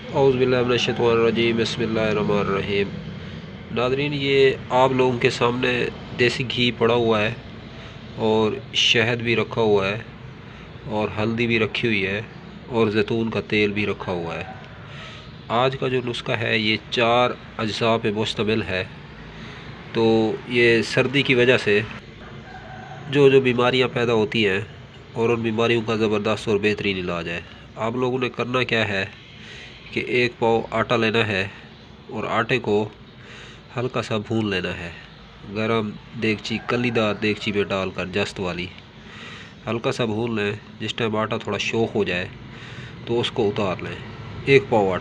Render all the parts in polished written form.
اعوذ باللہ من الشیطان الرجیم، بسم اللہ الرحمن الرحیم۔ ناظرین، یہ آپ لوگوں کے سامنے دیسی گھی پڑا ہوا ہے اور شہد بھی رکھا ہوا ہے اور ہلدی بھی رکھی ہوئی ہے اور زیتون کا تیل بھی رکھا ہوا ہے۔ آج کا جو نسخہ ہے یہ 4 اجزاء پہ مشتمل ہے۔ تو یہ سردی کی وجہ سے جو بیماریاں پیدا ہوتی ہیں اور ان بیماریوں کا زبردست اور بہترین علاج ہے۔ آپ لوگوں نے کرنا کیا ہے کہ 1 پاؤ آٹا لینا ہے اور آٹے کو ہلکا سا بھون لینا ہے، گرم دیگچی، کلی دار دیگچی میں ڈال کر، جست والی، ہلکا سا بھون لیں۔ جس ٹائم آٹا تھوڑا شوخ ہو جائے تو اس کو اتار لیں۔ 1 پاؤ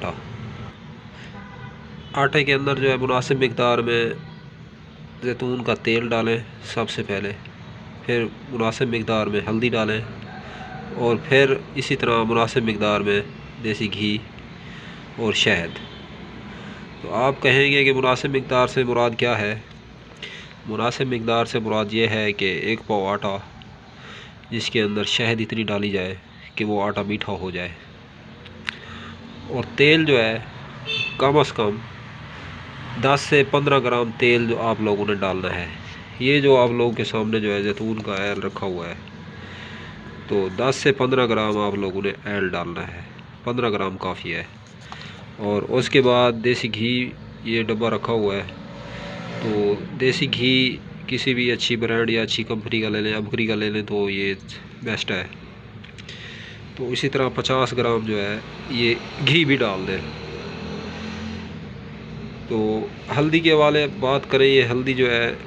آٹے کے اندر مناسب مقدار میں زیتون کا تیل ڈالیں سب سے پہلے، پھر مناسب مقدار میں ہلدی ڈالیں اور پھر اسی طرح مناسب مقدار میں دیسی گھی اور شہد۔ تو آپ کہیں گے کہ مناسب مقدار سے مراد کیا ہے؟ مناسب مقدار سے مراد یہ ہے کہ 1 پاؤ آٹا جس کے اندر شہد اتنی ڈالی جائے کہ وہ آٹا میٹھا ہو جائے، اور تیل کم از کم 10 سے 15 گرام تیل جو آپ لوگوں نے ڈالنا ہے۔ یہ جو آپ لوگوں کے سامنے زیتون کا آئل رکھا ہوا ہے، تو 10 سے 15 گرام آپ لوگوں نے آئل ڈالنا ہے۔ 15 گرام کافی ہے۔ اور اس کے بعد دیسی گھی، یہ ڈبہ رکھا ہوا ہے، تو دیسی گھی کسی بھی اچھی برانڈ یا اچھی کمپنی کا لے لیں، ابکری کا لے لیں تو یہ بیسٹ ہے۔ تو اسی طرح 50 گرام یہ گھی بھی ڈال دیں۔ تو ہلدی کے حوالے بات کریں، یہ ہلدی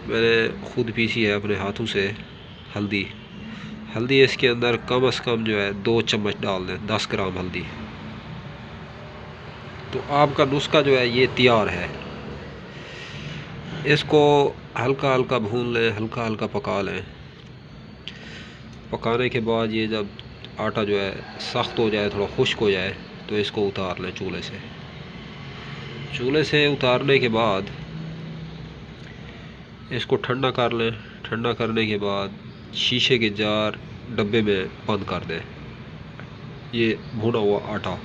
میں نے خود پیسی ہے اپنے ہاتھوں سے۔ ہلدی اس کے اندر کم از کم 2 چمچ ڈال دیں، 10 گرام ہلدی۔ تو آپ کا نسخہ یہ تیار ہے۔ اس کو ہلکا ہلکا بھون لیں، ہلکا ہلکا پکا لیں۔ پکانے کے بعد یہ جب آٹا سخت ہو جائے، تھوڑا خشک ہو جائے، تو اس کو اتار لیں چولہے سے اتارنے کے بعد اس کو ٹھنڈا کر لیں۔ ٹھنڈا کرنے کے بعد شیشے کے جار ڈبے میں بند کر دیں یہ بھونا ہوا آٹا۔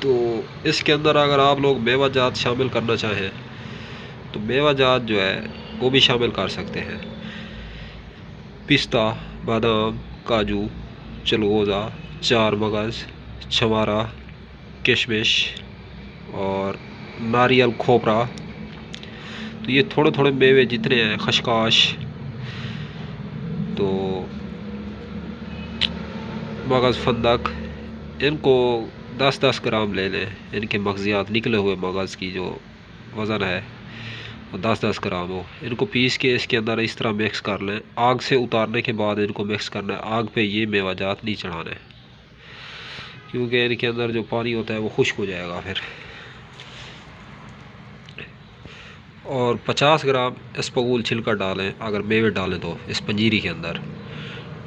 تو اس کے اندر اگر آپ لوگ میوہ جات شامل کرنا چاہیں تو میوہ جات وہ بھی شامل کر سکتے ہیں۔ پستہ، بادام، کاجو، چلغوزہ، 4 مغز، چھمارا، کشمش اور ناریل کھوپرا۔ تو یہ تھوڑے تھوڑے میوے جتنے ہیں، خشخاش، تو مغز فندق، ان کو 10 گرام لے لیں۔ ان کے مغزیات، نکلے ہوئے مغز کی جو وزن ہے وہ 10 گرام ہو۔ ان کو پیس کے اس کے اندر اس طرح مکس کر لیں۔ آگ سے اتارنے کے بعد ان کو مکس کرنا ہے۔ آگ پہ یہ میوہ جات نہیں چڑھانا ہے، کیونکہ ان کے اندر جو پانی ہوتا ہے وہ خشک ہو جائے گا پھر۔ اور 50 گرام اسپغول چھلکا ڈالیں، اگر میوے ڈالیں تو اس پنجیری کے اندر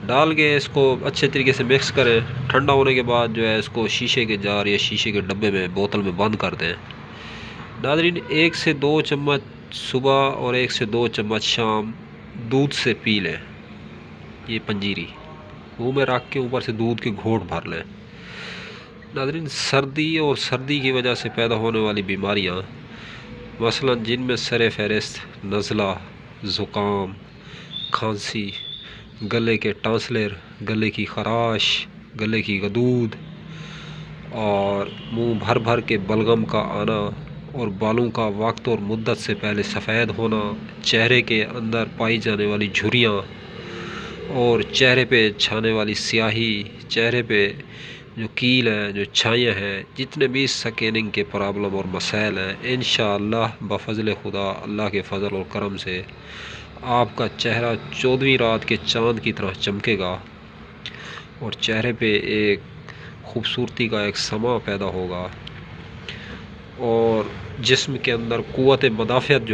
ڈال کے اس کو اچھے طریقے سے مکس کریں۔ ٹھنڈا ہونے کے بعد اس کو شیشے کے جار یا شیشے کے ڈبے میں، بوتل میں بند کر دیں۔ ناظرین، 1 سے 2 چمچ صبح اور 1 سے 2 چمچ شام دودھ سے پی لیں۔ یہ پنجیری منہ میں رکھ کے اوپر سے دودھ کے گھونٹ بھر لیں۔ ناظرین، سردی کی وجہ سے پیدا ہونے والی بیماریاں، مثلا جن میں سر فہرست نزلہ، زکام، کھانسی، گلے کے ٹانسلر، گلے کی خراش، گلے کی گدود اور منہ بھر بھر کے بلغم کا آنا، اور بالوں کا وقت اور مدت سے پہلے سفید ہونا، چہرے کے اندر پائی جانے والی جھریاں اور چہرے پہ چھانے والی سیاہی، چہرے پہ جو کیل ہیں، جو چھائیاں ہیں، جتنے بھی سکیننگ کے پرابلم اور مسائل ہیں، انشاءاللہ بفضل خدا، اللہ کے فضل اور کرم سے آپ کا چہرہ 14ویں رات کے چاند کی طرح چمکے گا اور چہرے پہ ایک خوبصورتی کا ایک سما پیدا ہوگا، اور جسم کے اندر قوت مدافعت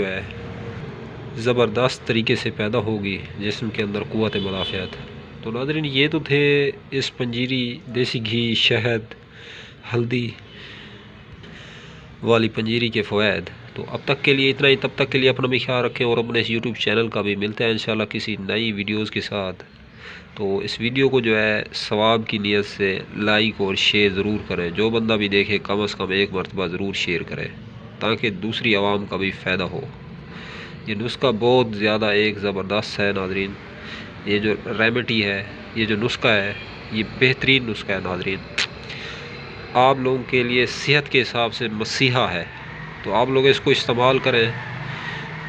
زبردست طریقے سے پیدا ہوگی، جسم کے اندر قوت مدافعت۔ تو ناظرین، یہ تو تھے اس پنجیری، دیسی گھی، شہد، ہلدی والی پنجیری کے فوائد۔ تو اب تک کے لیے اتنا ہی۔ تب تک کے لیے اپنا بھی خیال رکھیں اور اپنے اس یوٹیوب چینل کا بھی۔ ملتے ہیں انشاءاللہ کسی نئی ویڈیوز کے ساتھ۔ تو اس ویڈیو کو جو ہے ثواب کی نیت سے لائک اور شیئر ضرور کریں، جو بندہ بھی دیکھے کم از کم ایک مرتبہ ضرور شیئر کرے تاکہ دوسری عوام کا بھی فائدہ ہو۔ یہ نسخہ بہت زیادہ ایک زبردست ہے ناظرین، یہ جو ریمیڈی ہے، یہ جو نسخہ ہے، یہ بہترین نسخہ ہے ناظرین، آپ لوگوں کے لیے صحت کے حساب سے مسیحا ہے، تو آپ لوگ اس کو استعمال کریں۔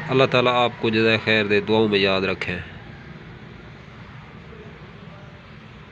اللہ تعالیٰ آپ کو جزائے خیر دے، دعاؤں میں یاد رکھیں۔